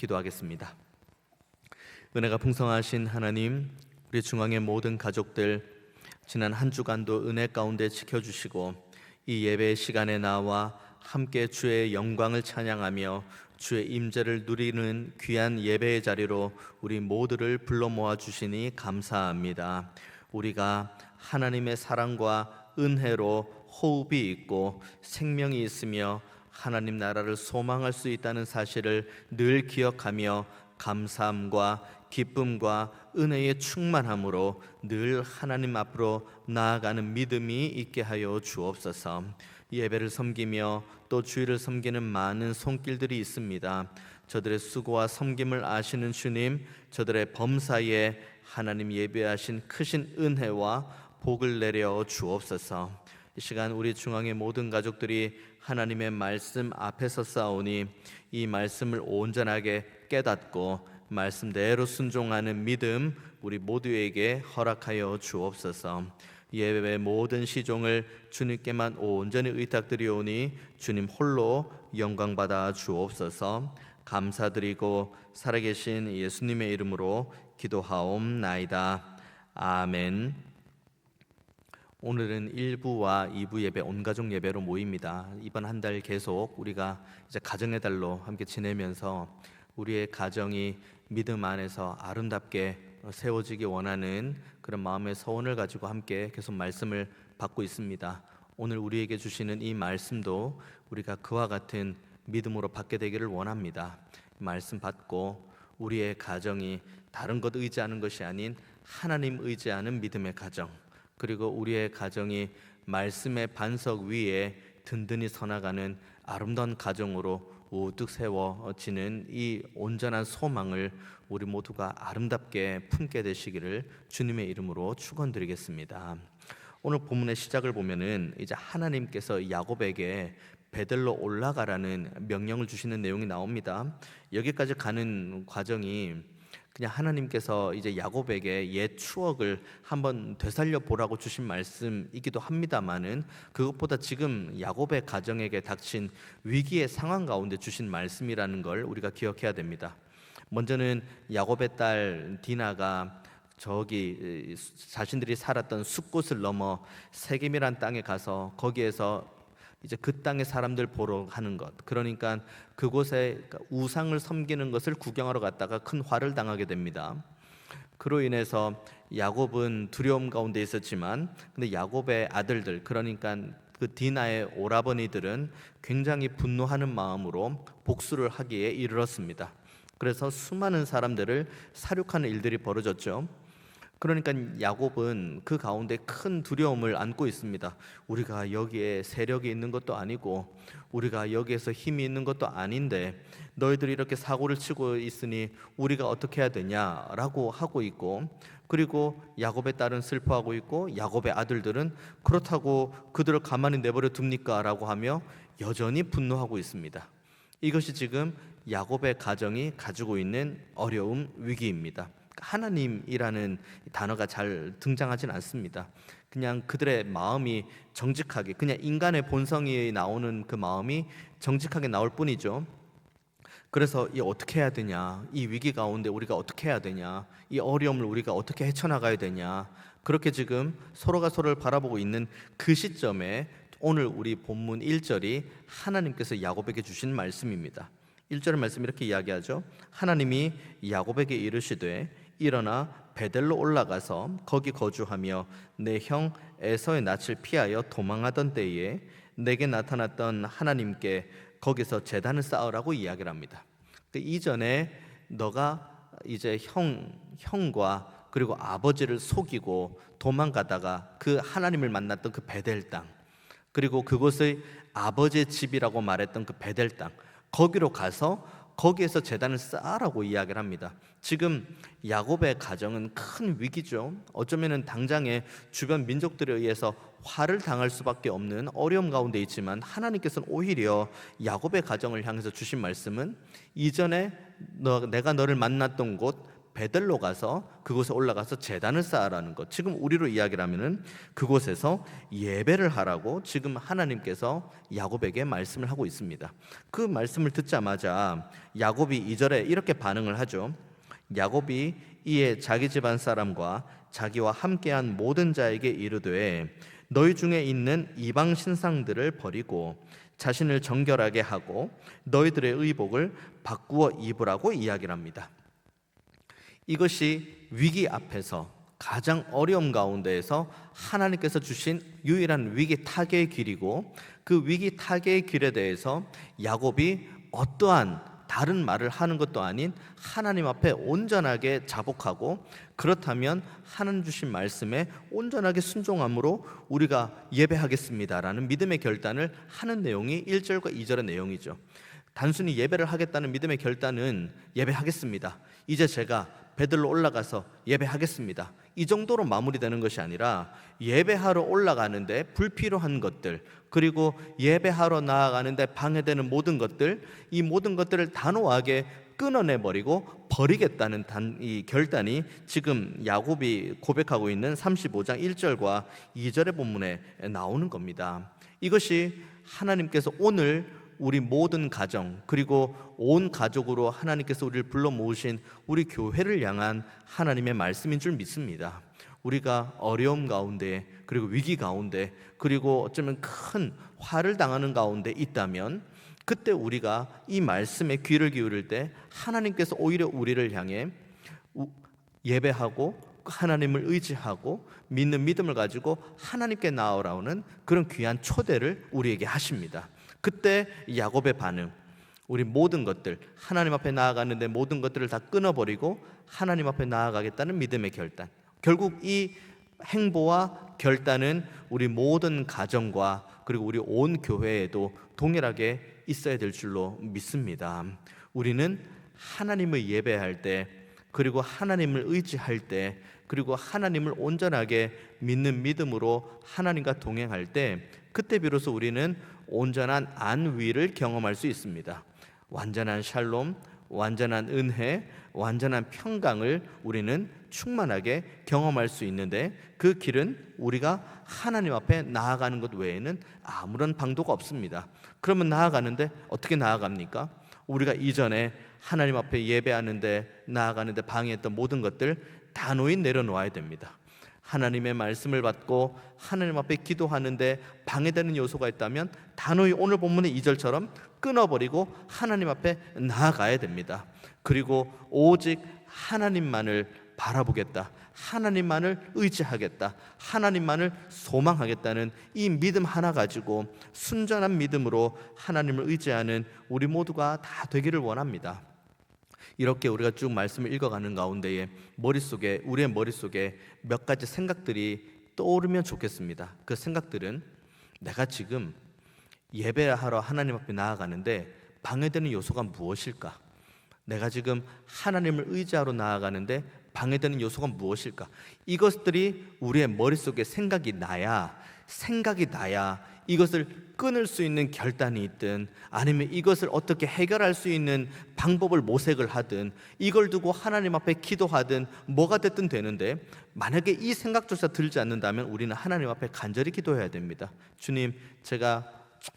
기도하겠습니다. 은혜가 풍성하신 하나님, 우리 중앙의 모든 가족들 지난 한 주간도 은혜 가운데 지켜주시고 이 예배 시간에 나와 함께 주의 영광을 찬양하며 주의 임재를 누리는 귀한 예배의 자리로 우리 모두를 불러 모아 주시니 감사합니다. 우리가 하나님의 사랑과 은혜로 호흡이 있고 생명이 있으며 하나님 나라를 소망할 수 있다는 사실을 늘 기억하며 감사함과 기쁨과 은혜의 충만함으로 늘 하나님 앞으로 나아가는 믿음이 있게 하여 주옵소서. 예배를 섬기며 또 주일을 섬기는 많은 손길들이 있습니다. 저들의 수고와 섬김을 아시는 주님, 저들의 범사에 하나님 예배하신 크신 은혜와 복을 내려 주옵소서. 이 시간 우리 중앙의 모든 가족들이 하나님의 말씀 앞에서 싸우니 이 말씀을 온전하게 깨닫고 말씀대로 순종하는 믿음 우리 모두에게 허락하여 주옵소서. 예배의 모든 시종을 주님께만 온전히 의탁드리오니 주님 홀로 영광받아 주옵소서. 감사드리고 살아계신 예수님의 이름으로 기도하옵나이다. 아멘. 오늘은 1부와 2부 예배 온가족 예배로 모입니다. 이번 한 달 계속 우리가 이제 가정의 달로 함께 지내면서 우리의 가정이 믿음 안에서 아름답게 세워지기 원하는 그런 마음의 소원을 가지고 함께 계속 말씀을 받고 있습니다. 오늘 우리에게 주시는 이 말씀도 우리가 그와 같은 믿음으로 받게 되기를 원합니다. 말씀 받고 우리의 가정이 다른 것 의지하는 것이 아닌 하나님 의지하는 믿음의 가정, 그리고 우리의 가정이 말씀의 반석 위에 든든히 서나가는 아름다운 가정으로 우뚝 세워지는 이 온전한 소망을 우리 모두가 아름답게 품게 되시기를 주님의 이름으로 축원드리겠습니다. 오늘 본문의 시작을 보면은 이제 하나님께서 야곱에게 베들로 올라가라는 명령을 주시는 내용이 나옵니다. 여기까지 가는 과정이 그냥 하나님께서 이제 야곱에게 옛 추억을 한번 되살려 보라고 주신 말씀이기도 합니다만은 그것보다 지금 야곱의 가정에게 닥친 위기의 상황 가운데 주신 말씀이라는 걸 우리가 기억해야 됩니다. 먼저는 야곱의 딸 디나가 저기 자신들이 살았던 숲곳을 넘어 세겜이란 땅에 가서 거기에서 이제 그 땅의 사람들 보러 가는 것, 그러니까 그곳에 우상을 섬기는 것을 구경하러 갔다가 큰 화를 당하게 됩니다. 그로 인해서 야곱은 두려움 가운데 있었지만 근데 야곱의 아들들, 그러니까 그 디나의 오라버니들은 굉장히 분노하는 마음으로 복수를 하기에 이르렀습니다. 그래서 수많은 사람들을 살육하는 일들이 벌어졌죠. 그러니까 야곱은 그 가운데 큰 두려움을 안고 있습니다. 우리가 여기에 세력이 있는 것도 아니고 우리가 여기에서 힘이 있는 것도 아닌데 너희들이 이렇게 사고를 치고 있으니 우리가 어떻게 해야 되냐라고 하고 있고, 그리고 야곱의 딸은 슬퍼하고 있고 야곱의 아들들은 그렇다고 그들을 가만히 내버려 둡니까? 라고 하며 여전히 분노하고 있습니다. 이것이 지금 야곱의 가정이 가지고 있는 어려움, 위기입니다. 하나님이라는 단어가 잘 등장하진 않습니다. 그냥 그들의 마음이 정직하게, 그냥 인간의 본성이 나오는 그 마음이 정직하게 나올 뿐이죠. 그래서 이 어떻게 해야 되냐, 이 위기 가운데 우리가 어떻게 해야 되냐, 이 어려움을 우리가 어떻게 헤쳐나가야 되냐, 그렇게 지금 서로가 서로를 바라보고 있는 그 시점에 오늘 우리 본문 1절이 하나님께서 야곱에게 주신 말씀입니다. 1절 말씀 이렇게 이야기하죠. 하나님이 야곱에게 이르시되 일어나 베델로 올라가서 거기 거주하며 내 형 에서의 낯을 피하여 도망하던 때에 내게 나타났던 하나님께 거기서 제단을 쌓으라고 이야기를 합니다. 그 이전에 너가 이제 형과 그리고 아버지를 속이고 도망가다가 그 하나님을 만났던 그 베델 땅, 그리고 그곳의 아버지의 집이라고 말했던 그 베델 땅, 거기로 가서 거기에서 제단을 쌓으라고 이야기를 합니다. 지금 야곱의 가정은 큰 위기죠. 어쩌면 당장에 주변 민족들에 의해서 화를 당할 수밖에 없는 어려움 가운데 있지만 하나님께서는 오히려 야곱의 가정을 향해서 주신 말씀은 이전에 내가 너를 만났던 곳 베들로 가서 그곳에 올라가서 제단을 쌓으라는 것. 지금 우리로 이야기를 하면은 그곳에서 예배를 하라고 지금 하나님께서 야곱에게 말씀을 하고 있습니다. 그 말씀을 듣자마자 야곱이 2절에 이렇게 반응을 하죠. 야곱이 이에 자기 집안 사람과 자기와 함께한 모든 자에게 이르되 너희 중에 있는 이방 신상들을 버리고 자신을 정결하게 하고 너희들의 의복을 바꾸어 입으라고 이야기를 합니다. 이것이 위기 앞에서 가장 어려움 가운데에서 하나님께서 주신 유일한 위기 타개의 길이고, 그 위기 타개의 길에 대해서 야곱이 어떠한 다른 말을 하는 것도 아닌 하나님 앞에 온전하게 자복하고, 그렇다면 하나님 주신 말씀에 온전하게 순종함으로 우리가 예배하겠습니다라는 믿음의 결단을 하는 내용이 1절과 2절의 내용이죠. 단순히 예배를 하겠다는 믿음의 결단은 예배하겠습니다, 이제 제가 베들로 올라가서 예배하겠습니다, 이 정도로 마무리되는 것이 아니라 예배하러 올라가는데 불필요한 것들, 그리고 예배하러 나아가는데 방해되는 모든 것들, 이 모든 것들을 단호하게 끊어내버리고 버리겠다는 이 결단이 지금 야곱이 고백하고 있는 35장 1절과 2절의 본문에 나오는 겁니다. 이것이 하나님께서 오늘 우리 모든 가정, 그리고 온 가족으로 하나님께서 우리를 불러 모으신 우리 교회를 향한 하나님의 말씀인 줄 믿습니다. 우리가 어려움 가운데, 그리고 위기 가운데, 그리고 어쩌면 큰 화를 당하는 가운데 있다면, 그때 우리가 이 말씀에 귀를 기울일 때 하나님께서 오히려 우리를 향해 예배하고 하나님을 의지하고 믿는 믿음을 가지고 하나님께 나아오라는 그런 귀한 초대를 우리에게 하십니다. 그때 야곱의 반응, 우리 모든 것들, 하나님 앞에 나아가는데 모든 것들을 다 끊어버리고 하나님 앞에 나아가겠다는 믿음의 결단, 결국 이 행보와 결단은 우리 모든 가정과 그리고 우리 온 교회에도 동일하게 있어야 될 줄로 믿습니다. 우리는 하나님을 예배할 때, 그리고 하나님을 의지할 때, 그리고 하나님을 온전하게 믿는 믿음으로 하나님과 동행할 때, 그때 비로소 우리는 온전한 안위를 경험할 수 있습니다. 완전한 샬롬, 완전한 은혜, 완전한 평강을 우리는 충만하게 경험할 수 있는데, 그 길은 우리가 하나님 앞에 나아가는 것 외에는 아무런 방도가 없습니다. 그러면 나아가는데 어떻게 나아갑니까? 우리가 이전에 하나님 앞에 예배하는데 나아가는데 방해했던 모든 것들 단호히 내려놓아야 됩니다. 하나님의 말씀을 받고 하나님 앞에 기도하는데 방해되는 요소가 있다면 단호히 오늘 본문의 2절처럼 끊어버리고 하나님 앞에 나아가야 됩니다. 그리고 오직 하나님만을 바라보겠다, 하나님만을 의지하겠다, 하나님만을 소망하겠다는 이 믿음 하나 가지고 순전한 믿음으로 하나님을 의지하는 우리 모두가 다 되기를 원합니다. 이렇게 우리가 쭉 말씀을 읽어가는 가운데에 우리의 머릿속에 몇 가지 생각들이 떠오르면 좋겠습니다. 그 생각들은, 내가 지금 예배하러 하나님 앞에 나아가는데 방해되는 요소가 무엇일까? 내가 지금 하나님을 의지하러 나아가는데 방해되는 요소가 무엇일까? 이것들이 우리의 머릿속에 생각이 나야 이것을 끊을 수 있는 결단이 있든, 아니면 이것을 어떻게 해결할 수 있는 방법을 모색을 하든, 이걸 두고 하나님 앞에 기도하든 뭐가 됐든 되는데, 만약에 이 생각조차 들지 않는다면 우리는 하나님 앞에 간절히 기도해야 됩니다. 주님, 제가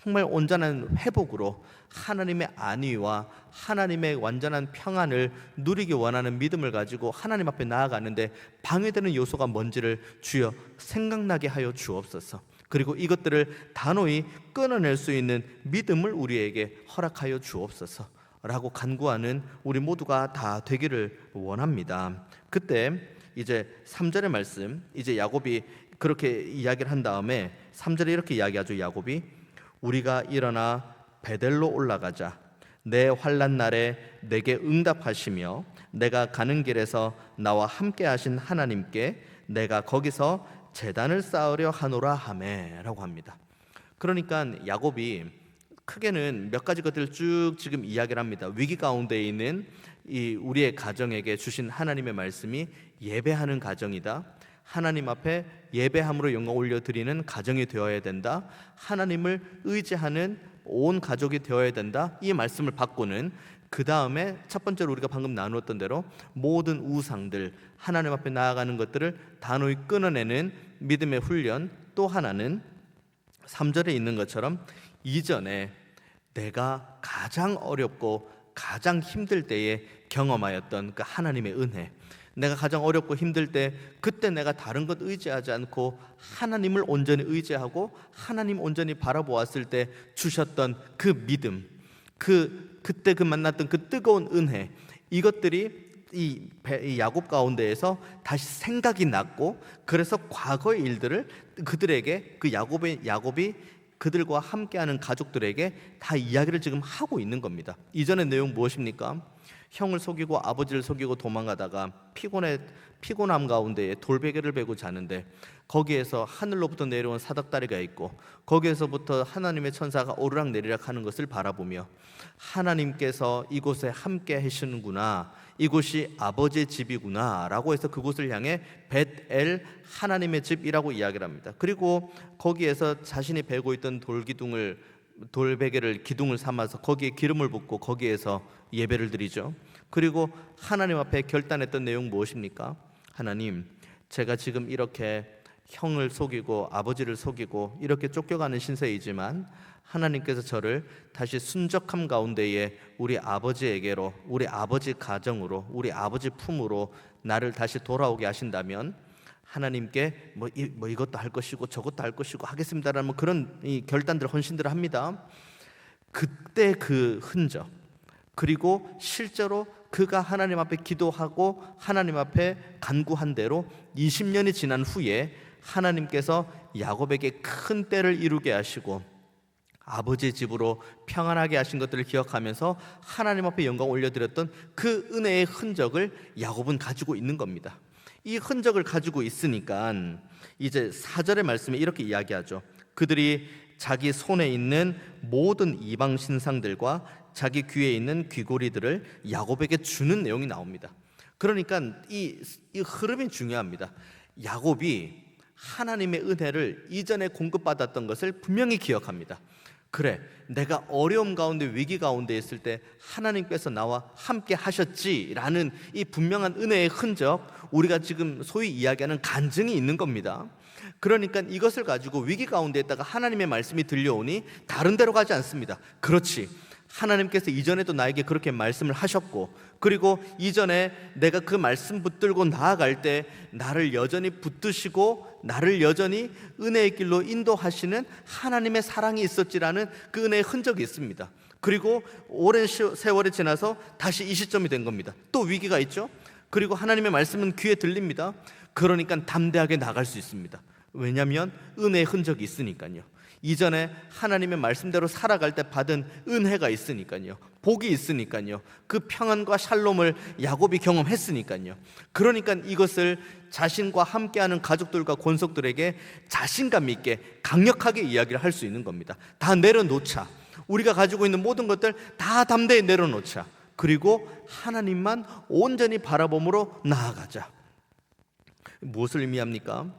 정말 온전한 회복으로 하나님의 안위와 하나님의 완전한 평안을 누리기 원하는 믿음을 가지고 하나님 앞에 나아가는데 방해되는 요소가 뭔지를 주여 생각나게 하여 주옵소서. 그리고 이것들을 단호히 끊어낼 수 있는 믿음을 우리에게 허락하여 주옵소서 라고 간구하는 우리 모두가 다 되기를 원합니다. 그때 이제 3절의 말씀, 이제 야곱이 그렇게 이야기를 한 다음에 3절에 이렇게 이야기하죠. 야곱이 우리가 일어나 베델로 올라가자. 내 환난 날에 내게 응답하시며 내가 가는 길에서 나와 함께 하신 하나님께 내가 거기서 제단을 쌓으려 하노라 하매 라고 합니다. 그러니까 야곱이 크게는 몇 가지 것들을 쭉 지금 이야기를 합니다. 위기 가운데 있는 이 우리의 가정에게 주신 하나님의 말씀이 예배하는 가정이다, 하나님 앞에 예배함으로 영광 올려드리는 가정이 되어야 된다, 하나님을 의지하는 온 가족이 되어야 된다, 이 말씀을 받고는 그 다음에 첫 번째로 우리가 방금 나누었던 대로 모든 우상들, 하나님 앞에 나아가는 것들을 단호히 끊어내는 믿음의 훈련. 또 하나는 3절에 있는 것처럼 이전에 내가 가장 어렵고 가장 힘들 때에 경험하였던 그 하나님의 은혜, 내가 가장 어렵고 힘들 때 그때 내가 다른 것 의지하지 않고 하나님을 온전히 의지하고 하나님 온전히 바라보았을 때 주셨던 그 믿음, 그때 그 만났던 그 뜨거운 은혜, 이것들이 이 야곱 가운데에서 다시 생각이 났고, 그래서 과거의 일들을 그들에게, 그 야곱이 그들과 함께하는 가족들에게 다 이야기를 지금 하고 있는 겁니다. 이전의 내용 무엇입니까? 형을 속이고 아버지를 속이고 도망가다가 피곤함 가운데에 돌베개를 베고 자는데, 거기에서 하늘로부터 내려온 사닥다리가 있고 거기에서부터 하나님의 천사가 오르락내리락 하는 것을 바라보며 하나님께서 이곳에 함께 하시는구나, 이곳이 아버지의 집이구나 라고 해서 그곳을 향해 벳엘, 하나님의 집이라고 이야기를 합니다. 그리고 거기에서 자신이 베고 있던 돌베개를 기둥을 삼아서 거기에 기름을 붓고 거기에서 예배를 드리죠. 그리고 하나님 앞에 결단했던 내용 무엇입니까? 하나님, 제가 지금 이렇게 형을 속이고 아버지를 속이고 이렇게 쫓겨가는 신세이지만 하나님께서 저를 다시 순적함 가운데에 우리 아버지에게로, 우리 아버지 가정으로, 우리 아버지 품으로 나를 다시 돌아오게 하신다면 하나님께 이것도 할 것이고 저것도 할 것이고 하겠습니다라는 그런 이 결단들, 헌신들을 합니다. 그때 그 흔적, 그리고 실제로 그가 하나님 앞에 기도하고 하나님 앞에 간구한 대로 20년이 지난 후에 하나님께서 야곱에게 큰 때를 이루게 하시고 아버지의 집으로 평안하게 하신 것들을 기억하면서 하나님 앞에 영광 올려드렸던 그 은혜의 흔적을 야곱은 가지고 있는 겁니다. 이 흔적을 가지고 있으니까 이제 4절의 말씀에 이렇게 이야기하죠. 그들이 자기 손에 있는 모든 이방 신상들과 자기 귀에 있는 귀고리들을 야곱에게 주는 내용이 나옵니다. 그러니까 이 흐름이 중요합니다. 야곱이 하나님의 은혜를 이전에 공급받았던 것을 분명히 기억합니다. 그래, 내가 어려움 가운데, 위기 가운데 있을 때 하나님께서 나와 함께 하셨지라는 이 분명한 은혜의 흔적, 우리가 지금 소위 이야기하는 간증이 있는 겁니다. 그러니까 이것을 가지고 위기 가운데 있다가 하나님의 말씀이 들려오니 다른 데로 가지 않습니다. 그렇지, 하나님께서 이전에도 나에게 그렇게 말씀을 하셨고, 그리고 이전에 내가 그 말씀 붙들고 나아갈 때 나를 여전히 붙드시고 나를 여전히 은혜의 길로 인도하시는 하나님의 사랑이 있었지라는 그 은혜의 흔적이 있습니다. 그리고 오랜 세월이 지나서 다시 이 시점이 된 겁니다. 또 위기가 있죠. 그리고 하나님의 말씀은 귀에 들립니다. 그러니까 담대하게 나갈 수 있습니다. 왜냐하면 은혜의 흔적이 있으니까요. 이전에 하나님의 말씀대로 살아갈 때 받은 은혜가 있으니까요. 복이 있으니까요. 그 평안과 샬롬을 야곱이 경험했으니까요. 그러니까 이것을 자신과 함께하는 가족들과 권속들에게 자신감 있게 강력하게 이야기를 할 수 있는 겁니다. 다 내려놓자. 우리가 가지고 있는 모든 것들 다 담대히 내려놓자. 그리고 하나님만 온전히 바라봄으로 나아가자. 무엇을 의미합니까?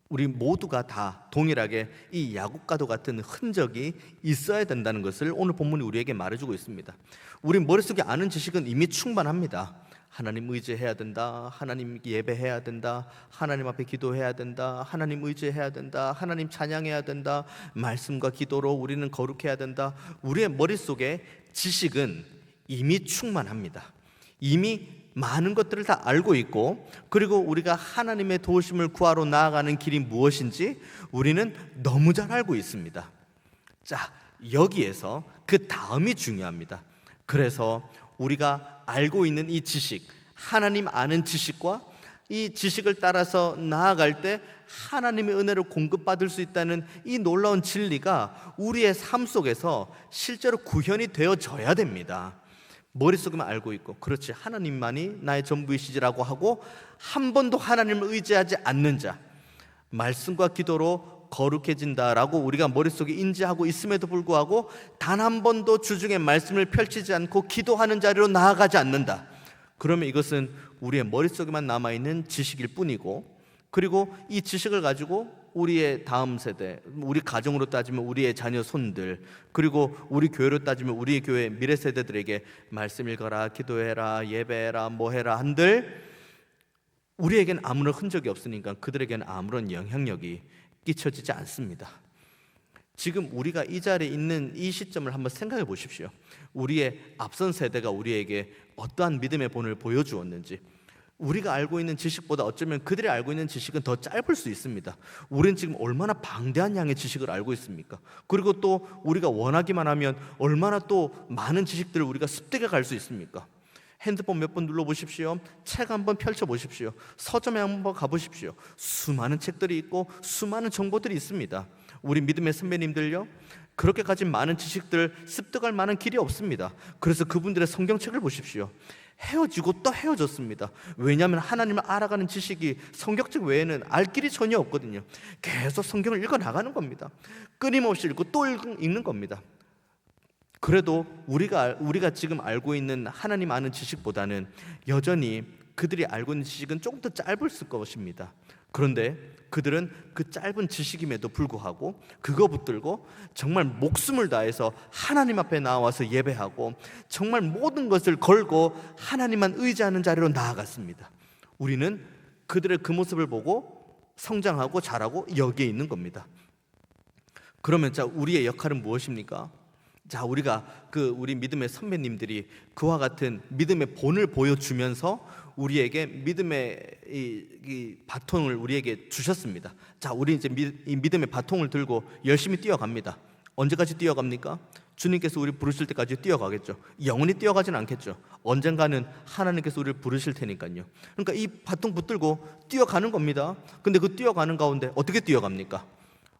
우리 모두가 다 동일하게 이 야곱과도 같은 흔적이 있어야 된다는 것을 오늘 본문이 우리에게 말해주고 있습니다. 우리 머릿속에 아는 지식은 이미 충만합니다. 하나님 의지해야 된다, 하나님 예배해야 된다, 하나님 앞에 기도해야 된다, 하나님 의지해야 된다, 하나님 찬양해야 된다, 말씀과 기도로 우리는 거룩해야 된다. 우리의 머릿속에 지식은 이미 충만합니다. 이미 많은 것들을 다 알고 있고, 그리고 우리가 하나님의 도우심을 구하러 나아가는 길이 무엇인지 우리는 너무 잘 알고 있습니다. 자, 여기에서 그 다음이 중요합니다. 그래서 우리가 알고 있는 이 지식, 하나님 아는 지식과 이 지식을 따라서 나아갈 때 하나님의 은혜를 공급받을 수 있다는 이 놀라운 진리가 우리의 삶 속에서 실제로 구현이 되어져야 됩니다. 머릿속에만 알고 있고, 그렇지, 하나님만이 나의 전부이시지라고 하고 한 번도 하나님을 의지하지 않는 자, 말씀과 기도로 거룩해진다라고 우리가 머릿속에 인지하고 있음에도 불구하고 단 한 번도 주중에 말씀을 펼치지 않고 기도하는 자리로 나아가지 않는다. 그러면 이것은 우리의 머릿속에만 남아있는 지식일 뿐이고, 그리고 이 지식을 가지고 우리의 다음 세대, 우리 가정으로 따지면 우리의 자녀 손들, 그리고 우리 교회로 따지면 우리 교회 미래 세대들에게 말씀 읽어라, 기도해라, 예배해라, 뭐 해라 한들 우리에겐 아무런 흔적이 없으니까 그들에게는 아무런 영향력이 끼쳐지지 않습니다. 지금 우리가 이 자리에 있는 이 시점을 한번 생각해 보십시오. 우리의 앞선 세대가 우리에게 어떠한 믿음의 본을 보여주었는지. 우리가 알고 있는 지식보다 어쩌면 그들이 알고 있는 지식은 더 짧을 수 있습니다. 우리는 지금 얼마나 방대한 양의 지식을 알고 있습니까? 그리고 또 우리가 원하기만 하면 얼마나 또 많은 지식들을 우리가 습득해 갈 수 있습니까? 핸드폰 몇 번 눌러보십시오. 책 한번 펼쳐보십시오. 서점에 한번 가보십시오. 수많은 책들이 있고 수많은 정보들이 있습니다. 우리 믿음의 선배님들요, 그렇게 가진 많은 지식들을 습득할 만한 길이 없습니다. 그래서 그분들의 성경책을 보십시오. 헤어지고 또 헤어졌습니다. 왜냐하면 하나님을 알아가는 지식이 성경책 외에는 알 길이 전혀 없거든요. 계속 성경을 읽어나가는 겁니다. 끊임없이 읽고 또 읽는 겁니다. 그래도 우리가 지금 알고 있는 하나님 아는 지식보다는 여전히 그들이 알고 있는 지식은 조금 더 짧을 것입니다. 그런데 그들은 그 짧은 지식임에도 불구하고 그거 붙들고 정말 목숨을 다해서 하나님 앞에 나와서 예배하고 정말 모든 것을 걸고 하나님만 의지하는 자리로 나아갔습니다. 우리는 그들의 그 모습을 보고 성장하고 자라고 여기에 있는 겁니다. 그러면 자, 우리의 역할은 무엇입니까? 자, 우리가 우리 믿음의 선배님들이 그와 같은 믿음의 본을 보여주면서 우리에게 믿음의 이 바통을 우리에게 주셨습니다. 자, 우리 이제 이 믿음의 바통을 들고 열심히 뛰어갑니다. 언제까지 뛰어갑니까? 주님께서 우리 부르실 때까지 뛰어가겠죠. 영원히 뛰어가진 않겠죠. 언젠가는 하나님께서 우리를 부르실 테니까요. 그러니까 이 바통 붙들고 뛰어가는 겁니다. 근데 그 뛰어가는 가운데 어떻게 뛰어갑니까?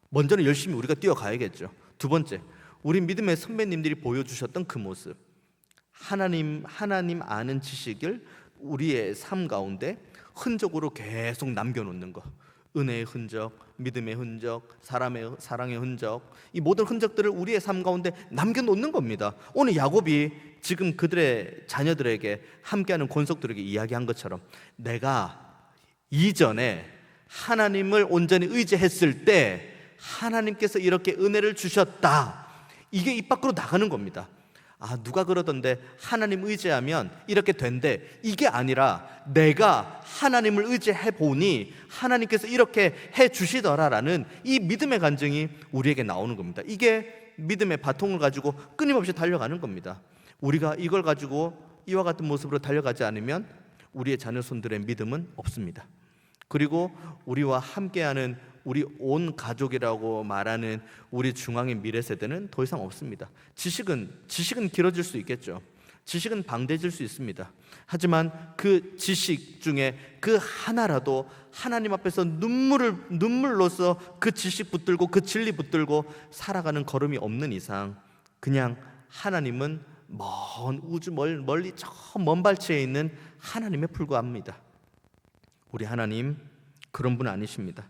먼저는 열심히 우리가 뛰어가야겠죠. 두 번째, 우리 믿음의 선배님들이 보여주셨던 그 모습, 하나님 아는 지식을 우리의 삶 가운데 흔적으로 계속 남겨놓는 것, 은혜의 흔적, 믿음의 흔적, 사랑의 흔적, 이 모든 흔적들을 우리의 삶 가운데 남겨놓는 겁니다. 오늘 야곱이 지금 그들의 자녀들에게 함께하는 권속들에게 이야기한 것처럼 내가 이전에 하나님을 온전히 의지했을 때 하나님께서 이렇게 은혜를 주셨다, 이게 입 밖으로 나가는 겁니다. 아, 누가 그러던데 하나님 의지하면 이렇게 된대, 이게 아니라 내가 하나님을 의지해 보니 하나님께서 이렇게 해 주시더라라는 이 믿음의 간증이 우리에게 나오는 겁니다. 이게 믿음의 바통을 가지고 끊임없이 달려가는 겁니다. 우리가 이걸 가지고 이와 같은 모습으로 달려가지 않으면 우리의 자녀손들의 믿음은 없습니다. 그리고 우리와 함께하는 우리 온 가족이라고 말하는 우리 중앙의 미래 세대는 더 이상 없습니다. 지식은 길어질 수 있겠죠. 지식은 방대해질 수 있습니다. 하지만 그 지식 중에 그 하나라도 하나님 앞에서 눈물로서 그 지식 붙들고 그 진리 붙들고 살아가는 걸음이 없는 이상 그냥 하나님은 먼 우주 멀리 저 먼 발치에 있는 하나님에 불과합니다. 우리 하나님 그런 분 아니십니다.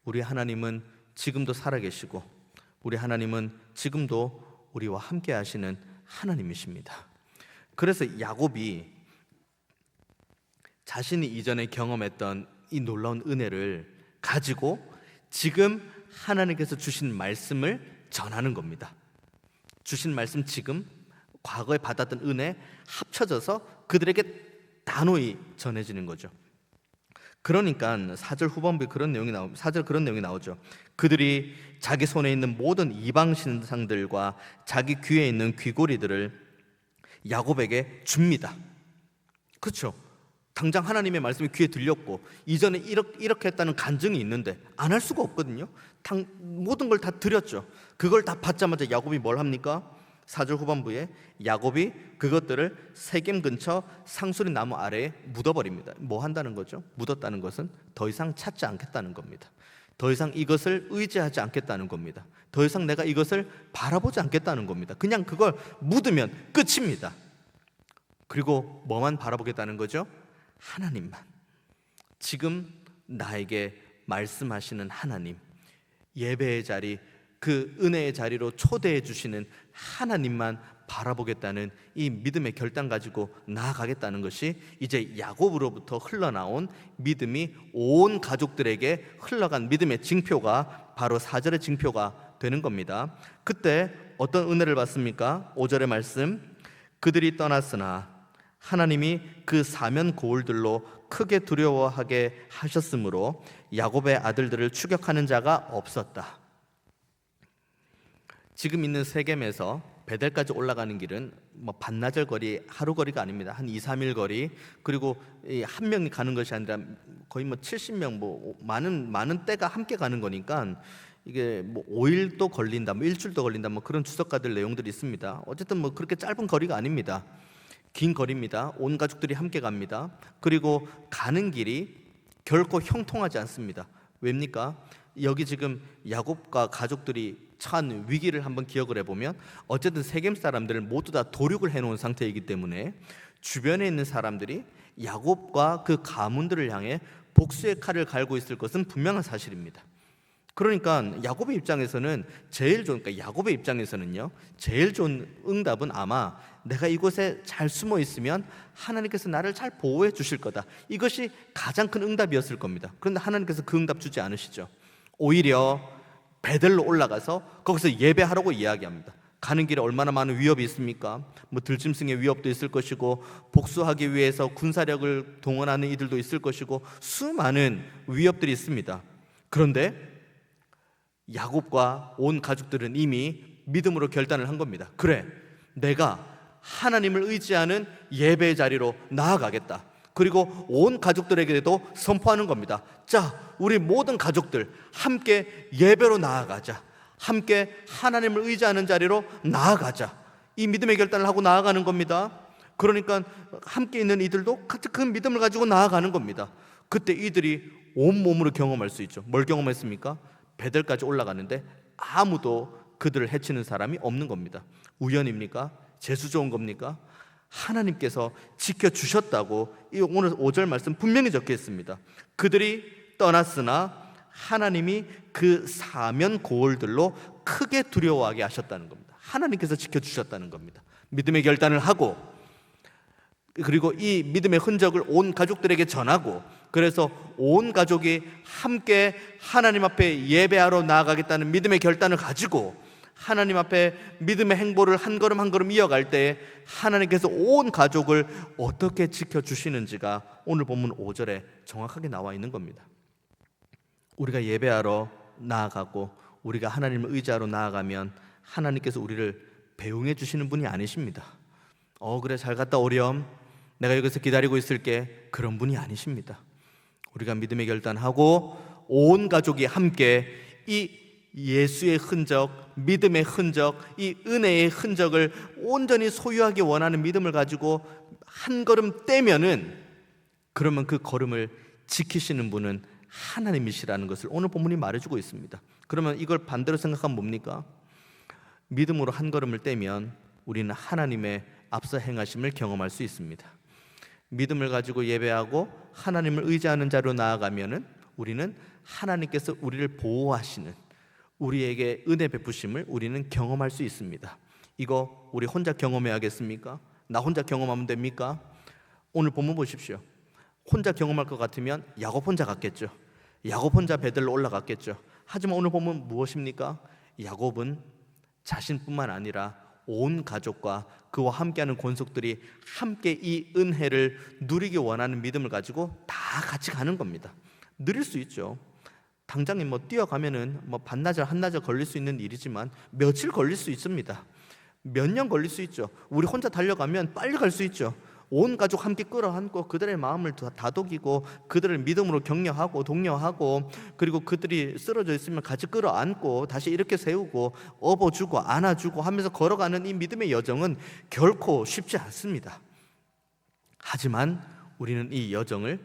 우리 하나님은 지금도 살아계시고 우리 하나님은 지금도 우리와 함께 하시는 하나님이십니다. 그래서 야곱이 자신이 이전에 경험했던 이 놀라운 은혜를 가지고 지금 하나님께서 주신 말씀을 전하는 겁니다. 주신 말씀, 지금 과거에 받았던 은혜 합쳐져서 그들에게 단호히 전해지는 거죠. 그러니까 4절 후반부에 그런 내용이 나옵니다. 4절 그런 내용이 나오죠. 그들이 자기 손에 있는 모든 이방 신상들과 자기 귀에 있는 귀고리들을 야곱에게 줍니다. 그렇죠. 당장 하나님의 말씀이 귀에 들렸고 이전에 이렇게 했다는 간증이 있는데 안 할 수가 없거든요. 모든 걸 다 드렸죠. 그걸 다 받자마자 야곱이 뭘 합니까? 4절 후반부에 야곱이 그것들을 세겜 근처 상수리 나무 아래에 묻어버립니다. 뭐 한다는 거죠? 묻었다는 것은 더 이상 찾지 않겠다는 겁니다. 더 이상 이것을 의지하지 않겠다는 겁니다. 더 이상 내가 이것을 바라보지 않겠다는 겁니다. 그냥 그걸 묻으면 끝입니다. 그리고 뭐만 바라보겠다는 거죠? 하나님만. 지금 나에게 말씀하시는 하나님, 예배의 자리, 그 은혜의 자리로 초대해 주시는 하나님만 바라보겠다는 이 믿음의 결단 가지고 나아가겠다는 것이 이제 야곱으로부터 흘러나온 믿음이 온 가족들에게 흘러간 믿음의 징표가 바로 4절의 징표가 되는 겁니다. 그때 어떤 은혜를 받습니까? 5절의 말씀, 그들이 떠났으나 하나님이 그 사면 고울들로 크게 두려워하게 하셨으므로 야곱의 아들들을 추격하는 자가 없었다. 지금 있는 세겜에서 베델까지 올라가는 길은 반나절 거리, 하루 거리가 아닙니다. 한 2, 3일 거리. 그리고 한 명이 가는 것이 아니라 거의 70명, 많은 때가 함께 가는 거니까 이게 5일도 걸린다, 일주일도 걸린다, 그런 주석가들 내용들이 있습니다. 어쨌든 그렇게 짧은 거리가 아닙니다. 긴 거리입니다. 온 가족들이 함께 갑니다. 그리고 가는 길이 결코 형통하지 않습니다. 왜입니까? 여기 지금 야곱과 가족들이 처한 위기를 한번 기억을 해보면 어쨌든 세겜 사람들을 모두 다 도륙을 해놓은 상태이기 때문에 주변에 있는 사람들이 야곱과 그 가문들을 향해 복수의 칼을 갈고 있을 것은 분명한 사실입니다. 그러니까 야곱의 입장에서는 야곱의 입장에서는요, 제일 좋은 응답은 아마 내가 이곳에 잘 숨어 있으면 하나님께서 나를 잘 보호해 주실 거다. 이것이 가장 큰 응답이었을 겁니다. 그런데 하나님께서 그 응답 주지 않으시죠. 오히려 베델로 올라가서 거기서 예배하라고 이야기합니다. 가는 길에 얼마나 많은 위협이 있습니까? 들짐승의 위협도 있을 것이고, 복수하기 위해서 군사력을 동원하는 이들도 있을 것이고, 수많은 위협들이 있습니다. 그런데 야곱과 온 가족들은 이미 믿음으로 결단을 한 겁니다. 그래, 내가 하나님을 의지하는 예배의 자리로 나아가겠다. 그리고 온 가족들에게도 선포하는 겁니다. 자, 우리 모든 가족들 함께 예배로 나아가자. 함께 하나님을 의지하는 자리로 나아가자. 이 믿음의 결단을 하고 나아가는 겁니다. 그러니까 함께 있는 이들도 같이 그 믿음을 가지고 나아가는 겁니다. 그때 이들이 온몸으로 경험할 수 있죠. 뭘 경험했습니까? 베델까지 올라가는데 아무도 그들을 해치는 사람이 없는 겁니다. 우연입니까? 재수 좋은 겁니까? 하나님께서 지켜주셨다고 이 오늘 5절 말씀 분명히 적혀 있습니다. 그들이 떠났으나 하나님이 그 사면 고울들로 크게 두려워하게 하셨다는 겁니다. 하나님께서 지켜주셨다는 겁니다. 믿음의 결단을 하고, 그리고 이 믿음의 흔적을 온 가족들에게 전하고, 그래서 온 가족이 함께 하나님 앞에 예배하러 나아가겠다는 믿음의 결단을 가지고 하나님 앞에 믿음의 행보를 한 걸음 한 걸음 이어갈 때 하나님께서 온 가족을 어떻게 지켜주시는지가 오늘 본문 5절에 정확하게 나와 있는 겁니다. 우리가 예배하러 나아가고 우리가 하나님을 의지하러 나아가면 하나님께서 우리를 배웅해 주시는 분이 아니십니다. 그래, 잘 갔다 오렴, 내가 여기서 기다리고 있을게, 그런 분이 아니십니다. 우리가 믿음의 결단하고 온 가족이 함께 이 예수의 흔적, 믿음의 흔적, 이 은혜의 흔적을 온전히 소유하기 원하는 믿음을 가지고 한 걸음 떼면은, 그러면 그 걸음을 지키시는 분은 하나님이시라는 것을 오늘 본문이 말해주고 있습니다. 그러면 이걸 반대로 생각하면 뭡니까? 믿음으로 한 걸음을 떼면 우리는 하나님의 앞서 행하심을 경험할 수 있습니다. 믿음을 가지고 예배하고 하나님을 의지하는 자로 나아가면은 우리는 하나님께서 우리를 보호하시는, 우리에게 은혜 베푸심을 우리는 경험할 수 있습니다. 이거 우리 혼자 경험해야겠습니까? 나 혼자 경험하면 됩니까? 오늘 본문 보십시오. 혼자 경험할 것 같으면 야곱 혼자 갔겠죠. 야곱 혼자 베들로 올라갔겠죠. 하지만 오늘 본문 무엇입니까? 야곱은 자신뿐만 아니라 온 가족과 그와 함께하는 권속들이 함께 이 은혜를 누리기 원하는 믿음을 가지고 다 같이 가는 겁니다. 누릴 수 있죠. 당장에 뛰어가면은 반나절 한나절 걸릴 수 있는 일이지만 며칠 걸릴 수 있습니다. 몇 년 걸릴 수 있죠. 우리 혼자 달려가면 빨리 갈 수 있죠. 온 가족 함께 끌어안고 그들의 마음을 다독이고 그들을 믿음으로 격려하고 독려하고, 그리고 그들이 쓰러져 있으면 같이 끌어안고 다시 이렇게 세우고 업어주고 안아주고 하면서 걸어가는 이 믿음의 여정은 결코 쉽지 않습니다. 하지만 우리는 이 여정을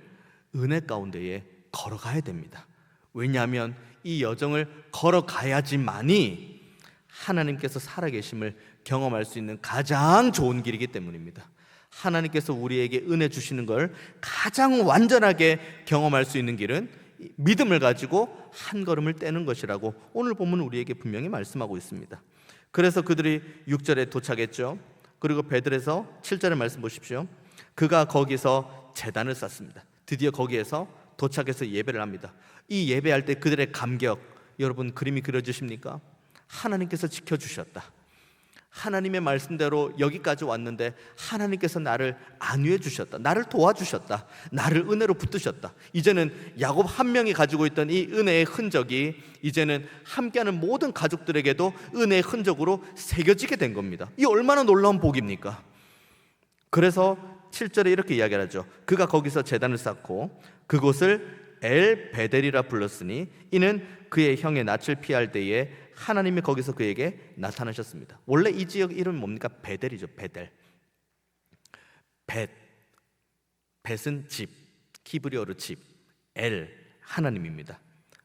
은혜 가운데에 걸어가야 됩니다. 왜냐하면 이 여정을 걸어가야지만이 하나님께서 살아계심을 경험할 수 있는 가장 좋은 길이기 때문입니다. 하나님께서 우리에게 은혜 주시는 걸 가장 완전하게 경험할 수 있는 길은 믿음을 가지고 한 걸음을 떼는 것이라고 오늘 본문은 우리에게 분명히 말씀하고 있습니다. 그래서 그들이 6절에 도착했죠. 그리고 베들에서 7절의 말씀 보십시오. 그가 거기서 제단을 쌓습니다. 드디어 거기에서 도착해서 예배를 합니다. 이 예배할 때 그들의 감격, 여러분 그림이 그려지십니까? 하나님께서 지켜주셨다. 하나님의 말씀대로 여기까지 왔는데 하나님께서 나를 안위해 주셨다. 나를 도와주셨다. 나를 은혜로 붙드셨다. 이제는 야곱 한 명이 가지고 있던 이 은혜의 흔적이 이제는 함께하는 모든 가족들에게도 은혜의 흔적으로 새겨지게 된 겁니다. 이 얼마나 놀라운 복입니까? 그래서 7절에 이렇게 이야기를 하죠. 그가 거기서 제단을 쌓고 그곳을 엘 베델이라 불렀으니 이는 그의 형의 낯을 피할 때에 하나님이 거기서 그에게 나타나셨습니다. 원래 이 지역 이름이 뭡니까? 베델이죠. 베델. 벳은 집, 히브리어로 집, 엘 하나님입니다.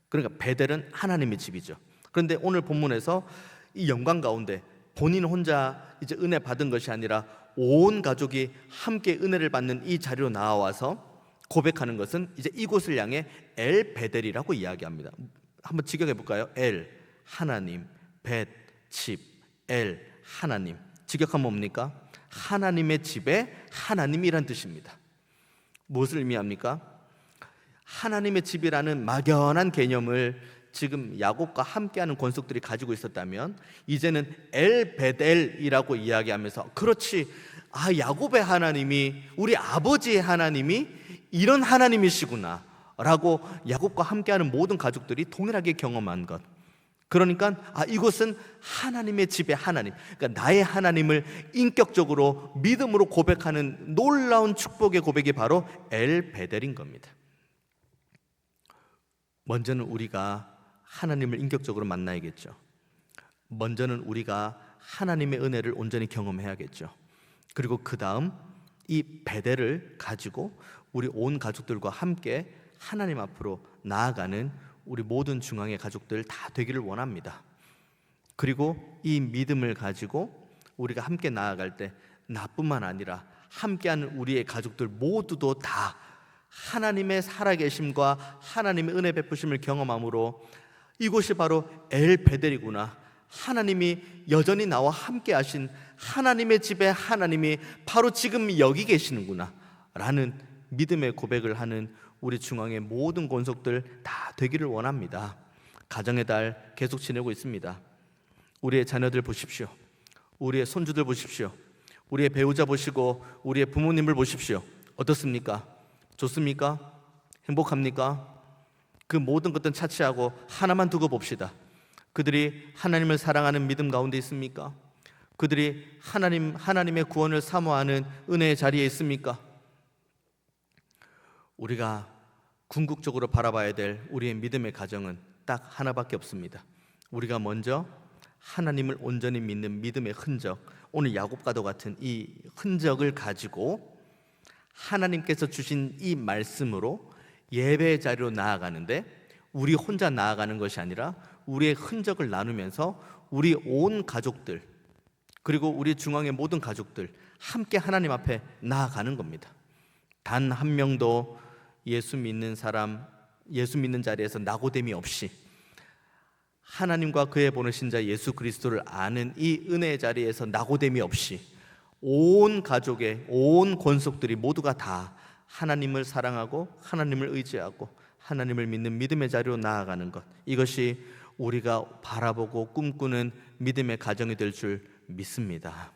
그러니까 베델은 하나님의 집이죠. 그런데 오늘 본문에서 이 영광 가운데 본인 혼자 이제 은혜 받은 것이 아니라 온 가족이 함께 은혜를 받는 이 자리로 나와서 고백하는 것은 이제 이곳을 향해 엘 베델이라고 이야기합니다. 한번 직역해 볼까요? 엘 하나님, 벳 집, 엘 하나님. 직역하면 뭡니까? 하나님의 집에 하나님이란 뜻입니다. 무엇을 의미합니까? 하나님의 집이라는 막연한 개념을 지금 야곱과 함께하는 권속들이 가지고 있었다면 이제는 엘 베델이라고 이야기하면서 그렇지, 야곱의 하나님이, 우리 아버지의 하나님이 이런 하나님이시구나 라고 야곱과 함께하는 모든 가족들이 동일하게 경험한 것. 그러니까 이곳은 하나님의 집의 하나님, 그러니까 나의 하나님을 인격적으로 믿음으로 고백하는 놀라운 축복의 고백이 바로 엘 베델인 겁니다. 먼저는 우리가 하나님을 인격적으로 만나야겠죠. 먼저는 우리가 하나님의 은혜를 온전히 경험해야겠죠. 그리고 그 다음 이 베델을 가지고 우리 온 가족들과 함께 하나님 앞으로 나아가는 우리 모든 중앙의 가족들 다 되기를 원합니다. 그리고 이 믿음을 가지고 우리가 함께 나아갈 때 나뿐만 아니라 함께하는 우리의 가족들 모두도 다 하나님의 살아계심과 하나님의 은혜 베푸심을 경험함으로 이곳이 바로 엘 베델이구나, 하나님이 여전히 나와 함께 하신 하나님의 집에 하나님이 바로 지금 여기 계시는구나 라는 믿음의 고백을 하는 우리 중앙의 모든 권속들 다 되기를 원합니다. 가정의 달 계속 지내고 있습니다. 우리의 자녀들 보십시오. 우리의 손주들 보십시오. 우리의 배우자 보시고 우리의 부모님을 보십시오. 어떻습니까? 좋습니까? 행복합니까? 그 모든 것들은 차치하고 하나만 두고 봅시다. 그들이 하나님을 사랑하는 믿음 가운데 있습니까? 그들이 하나님의 구원을 사모하는 은혜의 자리에 있습니까? 우리가 궁극적으로 바라봐야 될 우리의 믿음의 가정은 딱 하나밖에 없습니다. 우리가 먼저 하나님을 온전히 믿는 믿음의 흔적, 오늘 야곱과도 같은 이 흔적을 가지고 하나님께서 주신 이 말씀으로 예배의 자리로 나아가는데, 우리 혼자 나아가는 것이 아니라 우리의 흔적을 나누면서 우리 온 가족들, 그리고 우리 중앙의 모든 가족들 함께 하나님 앞에 나아가는 겁니다. 단 한 명도 예수 믿는 사람, 예수 믿는 자리에서 낙오됨이 없이 하나님과 그의 보내신 자 예수 그리스도를 아는 이 은혜의 자리에서 낙오됨이 없이 온 가족의 온 권속들이 모두가 다 하나님을 사랑하고 하나님을 의지하고 하나님을 믿는 믿음의 자리로 나아가는 것, 이것이 우리가 바라보고 꿈꾸는 믿음의 가정이 될 줄 믿습니다.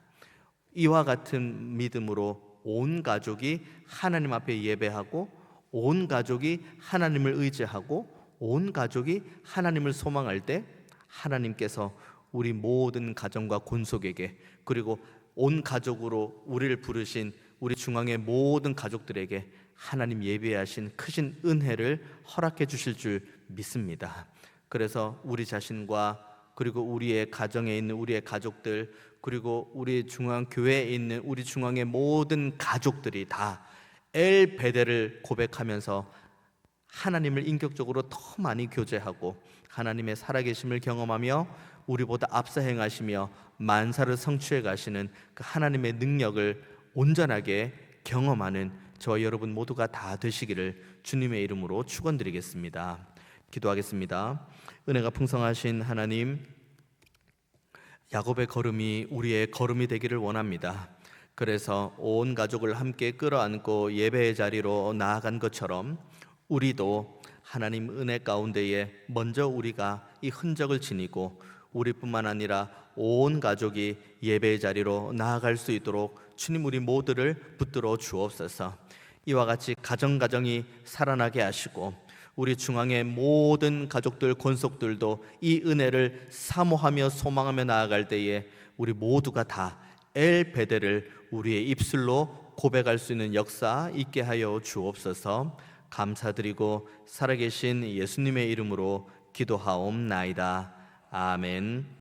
이와 같은 믿음으로 온 가족이 하나님 앞에 예배하고 온 가족이 하나님을 의지하고 온 가족이 하나님을 소망할 때 하나님께서 우리 모든 가정과 권속에게, 그리고 온 가족으로 우리를 부르신 우리 중앙의 모든 가족들에게 하나님 예비하신 크신 은혜를 허락해 주실 줄 믿습니다. 그래서 우리 자신과 그리고 우리의 가정에 있는 우리의 가족들, 그리고 우리 중앙 교회에 있는 우리 중앙의 모든 가족들이 다 엘 베델을 고백하면서 하나님을 인격적으로 더 많이 교제하고 하나님의 살아계심을 경험하며 우리보다 앞서 행하시며 만사를 성취해 가시는 그 하나님의 능력을 온전하게 경험하는 저와 여러분 모두가 다 되시기를 주님의 이름으로 축원드리겠습니다. 기도하겠습니다. 은혜가 풍성하신 하나님, 야곱의 걸음이 우리의 걸음이 되기를 원합니다. 그래서 온 가족을 함께 끌어안고 예배의 자리로 나아간 것처럼 우리도 하나님 은혜 가운데에 먼저 우리가 이 흔적을 지니고 우리뿐만 아니라 온 가족이 예배의 자리로 나아갈 수 있도록 주님 우리 모두를 붙들어 주옵소서. 이와 같이 가정이 살아나게 하시고 우리 중앙의 모든 가족들 권속들도 이 은혜를 사모하며 소망하며 나아갈 때에 우리 모두가 다 엘 베델을 우리의 입술로 고백할 수 있는 역사 있게 하여 주옵소서. 감사드리고 살아계신 예수님의 이름으로 기도하옵나이다. 아멘.